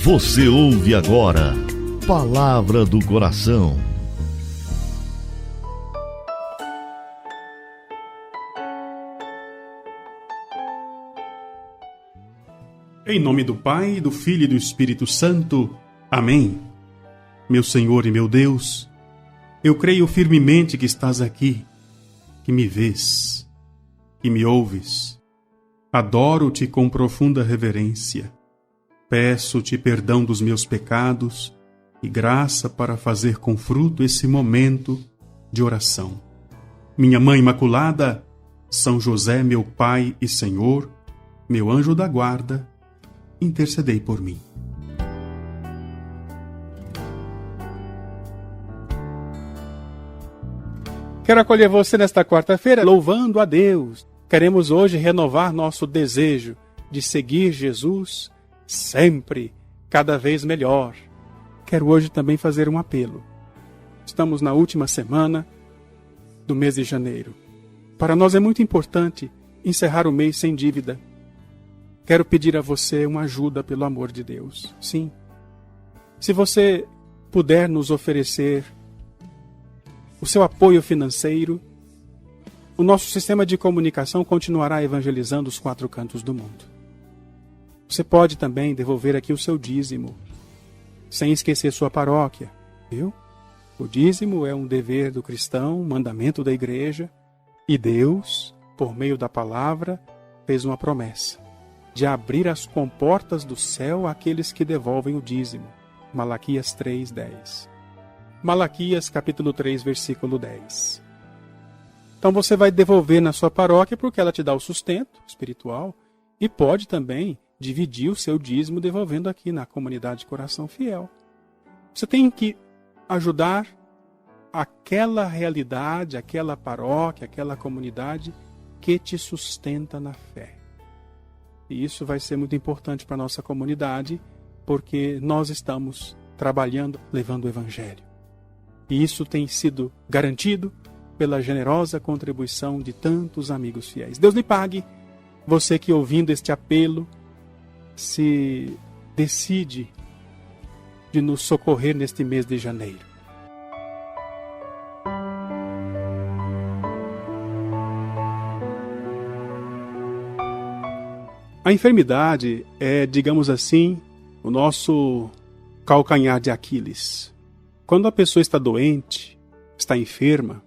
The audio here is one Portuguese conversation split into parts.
Você ouve agora Palavra do Coração. Em nome do Pai, do Filho e do Espírito Santo. Amém. Meu Senhor e meu Deus, eu creio firmemente que estás aqui, que me vês, que me ouves. Adoro-te com profunda reverência. Peço-te perdão dos meus pecados e graça para fazer com fruto esse momento de oração. Minha Mãe Imaculada, São José, meu Pai e Senhor, meu anjo da guarda, intercedei por mim. Quero acolher você nesta quarta-feira, louvando a Deus. Queremos hoje renovar nosso desejo de seguir Jesus sempre, cada vez melhor. Quero hoje também fazer um apelo. Estamos na última semana do mês de janeiro. Para nós é muito importante encerrar o mês sem dívida. Quero pedir a você uma ajuda pelo amor de Deus. Sim. Se você puder nos oferecer o seu apoio financeiro, o nosso sistema de comunicação continuará evangelizando os 4 cantos do mundo. Você pode também devolver aqui o seu dízimo, sem esquecer sua paróquia, viu? O dízimo é um dever do cristão, um mandamento da igreja, e Deus, por meio da palavra, fez uma promessa de abrir as comportas do céu àqueles que devolvem o dízimo. Malaquias 3:10. Malaquias capítulo 3, versículo 10. Então você vai devolver na sua paróquia porque ela te dá o sustento espiritual e pode também dividir o seu dízimo devolvendo aqui na comunidade Coração Fiel. Você tem que ajudar aquela realidade, aquela paróquia, aquela comunidade que te sustenta na fé. E isso vai ser muito importante para a nossa comunidade, porque nós estamos trabalhando, levando o Evangelho. E isso tem sido garantido pela generosa contribuição de tantos amigos fiéis. Deus lhe pague, você que ouvindo este apelo, se decide de nos socorrer neste mês de janeiro. A enfermidade é, digamos assim, o nosso calcanhar de Aquiles. Quando a pessoa está doente, está enferma,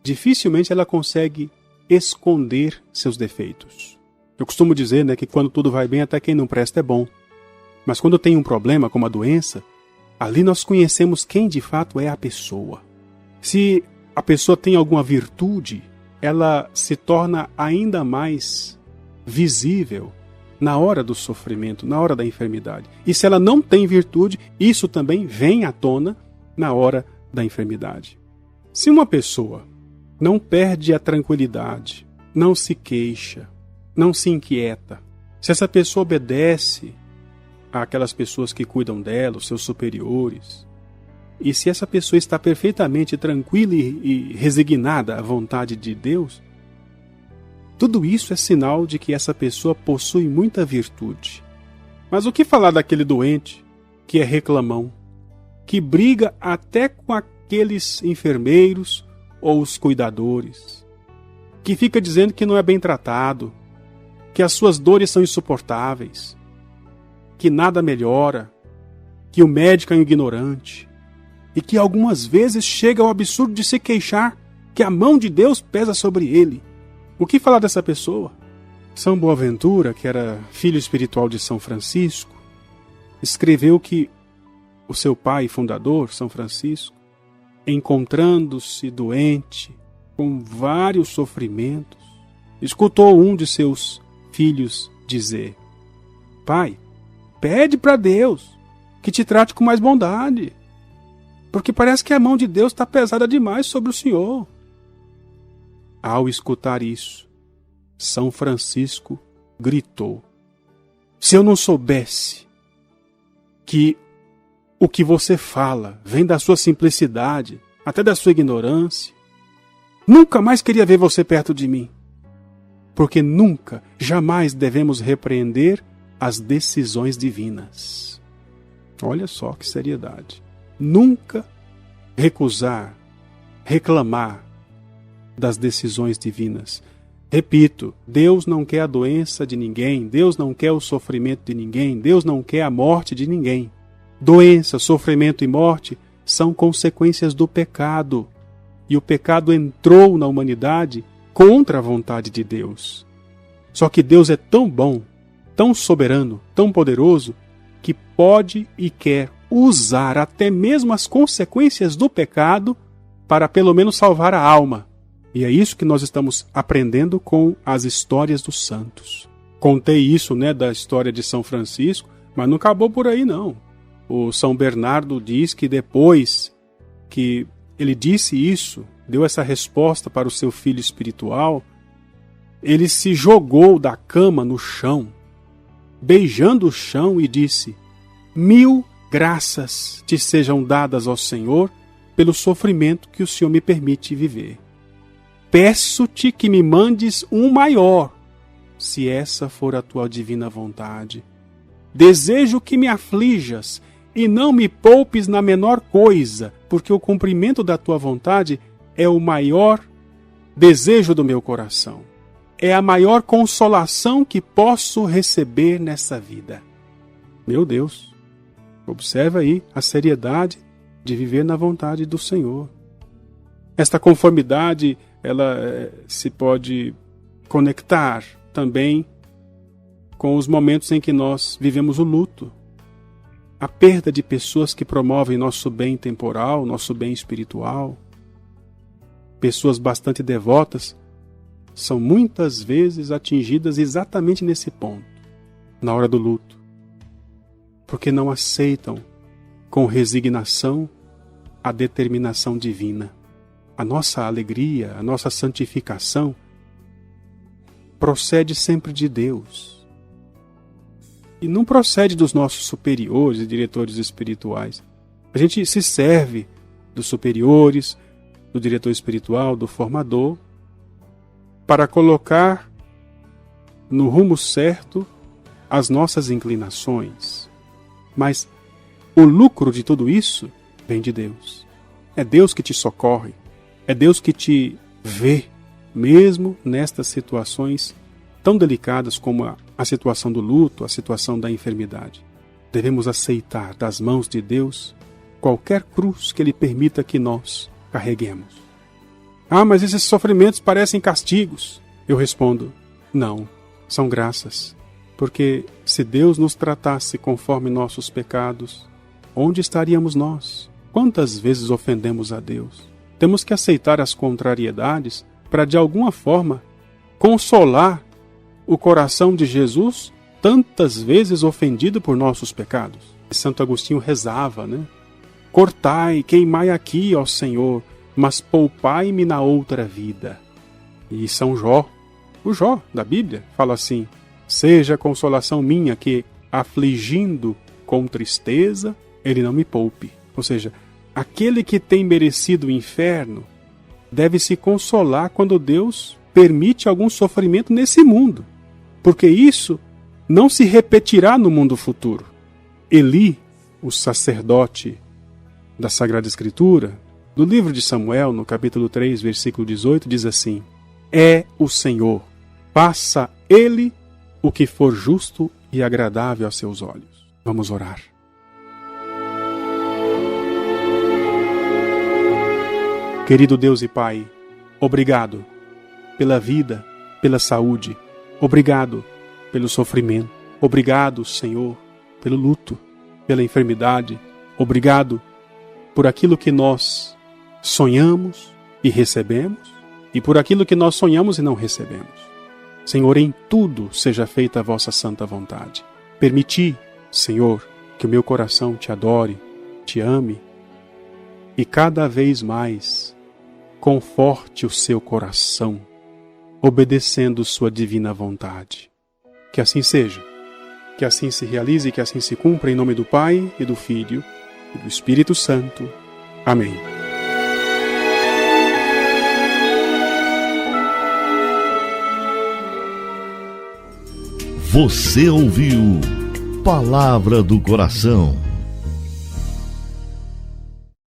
dificilmente ela consegue esconder seus defeitos. Eu costumo dizer, que quando tudo vai bem, até quem não presta é bom. Mas quando tem um problema, como a doença, ali nós conhecemos quem de fato é a pessoa. Se a pessoa tem alguma virtude, ela se torna ainda mais visível na hora do sofrimento, na hora da enfermidade. E se ela não tem virtude, isso também vem à tona na hora da enfermidade. Se uma pessoa não perde a tranquilidade, não se queixa, não se inquieta, se essa pessoa obedece àquelas pessoas que cuidam dela, os seus superiores, e se essa pessoa está perfeitamente tranquila e resignada à vontade de Deus, tudo isso é sinal de que essa pessoa possui muita virtude. Mas o que falar daquele doente que é reclamão, que briga até com aqueles enfermeiros ou os cuidadores, que fica dizendo que não é bem tratado, que as suas dores são insuportáveis, que nada melhora, que o médico é um ignorante, e que algumas vezes chega ao absurdo de se queixar que a mão de Deus pesa sobre ele. O que falar dessa pessoa? São Boaventura, que era filho espiritual de São Francisco, escreveu que o seu pai fundador, São Francisco, encontrando-se doente, com vários sofrimentos, escutou um de seus filhos dizer: Pai, pede para Deus que te trate com mais bondade, porque parece que a mão de Deus está pesada demais sobre o senhor. Ao escutar isso, São Francisco gritou: se eu não soubesse que o que você fala vem da sua simplicidade, até da sua ignorância, nunca mais queria ver você perto de mim. Porque nunca, jamais devemos repreender as decisões divinas. Olha só que seriedade. Nunca recusar, reclamar das decisões divinas. Repito, Deus não quer a doença de ninguém, Deus não quer o sofrimento de ninguém, Deus não quer a morte de ninguém. Doença, sofrimento e morte são consequências do pecado. E o pecado entrou na humanidade contra a vontade de Deus. Só que Deus é tão bom, tão soberano, tão poderoso, que pode e quer usar até mesmo as consequências do pecado para pelo menos salvar a alma. E é isso que nós estamos aprendendo com as histórias dos santos. Contei isso, da história de São Francisco, mas não acabou por aí, não. O São Bernardo diz que depois que ele disse isso, deu essa resposta para o seu filho espiritual, ele se jogou da cama no chão, beijando o chão e disse: 1000 graças te sejam dadas ao Senhor pelo sofrimento que o Senhor me permite viver. Peço-te que me mandes um maior, se essa for a tua divina vontade. Desejo que me aflijas e não me poupes na menor coisa, porque o cumprimento da tua vontade é o maior desejo do meu coração. É a maior consolação que posso receber nessa vida. Meu Deus, observa aí a seriedade de viver na vontade do Senhor. Esta conformidade, ela se pode conectar também com os momentos em que nós vivemos o luto. A perda de pessoas que promovem nosso bem temporal, nosso bem espiritual. Pessoas bastante devotas são muitas vezes atingidas exatamente nesse ponto, na hora do luto, porque não aceitam com resignação a determinação divina. A nossa alegria, a nossa santificação procede sempre de Deus. E não procede dos nossos superiores e diretores espirituais. A gente se serve dos superiores, do diretor espiritual, do formador, para colocar no rumo certo as nossas inclinações. Mas o lucro de tudo isso vem de Deus. É Deus que te socorre. É Deus que te vê, mesmo nestas situações tão delicadas como a situação do luto, a situação da enfermidade. Devemos aceitar das mãos de Deus qualquer cruz que Ele permita que nós carreguemos. Ah, mas esses sofrimentos parecem castigos. Eu respondo, não, são graças. Porque se Deus nos tratasse conforme nossos pecados, onde estaríamos nós? Quantas vezes ofendemos a Deus? Temos que aceitar as contrariedades para, de alguma forma, consolar o coração de Jesus, tantas vezes ofendido por nossos pecados. Santo Agostinho rezava, Cortai, queimai aqui, ó Senhor, mas poupai-me na outra vida. E São Jó, o Jó da Bíblia, fala assim: seja a consolação minha que, afligindo com tristeza, ele não me poupe. Ou seja, aquele que tem merecido o inferno deve se consolar quando Deus permite algum sofrimento nesse mundo, porque isso não se repetirá no mundo futuro. Eli, o sacerdote da Sagrada Escritura, no livro de Samuel, no capítulo 3, versículo 18, diz assim: é o Senhor, faça Ele o que for justo e agradável aos seus olhos. Vamos orar. Querido Deus e Pai, obrigado pela vida, pela saúde, obrigado pelo sofrimento, obrigado, Senhor, pelo luto, pela enfermidade, obrigado por aquilo que nós sonhamos e recebemos, e por aquilo que nós sonhamos e não recebemos. Senhor, em tudo seja feita a vossa santa vontade. Permiti, Senhor, que o meu coração te adore, te ame, e cada vez mais conforte o seu coração, obedecendo sua divina vontade. Que assim seja, que assim se realize e que assim se cumpra, em nome do Pai, e do Filho, e do Espírito Santo. Amém. Você ouviu Palavra do Coração.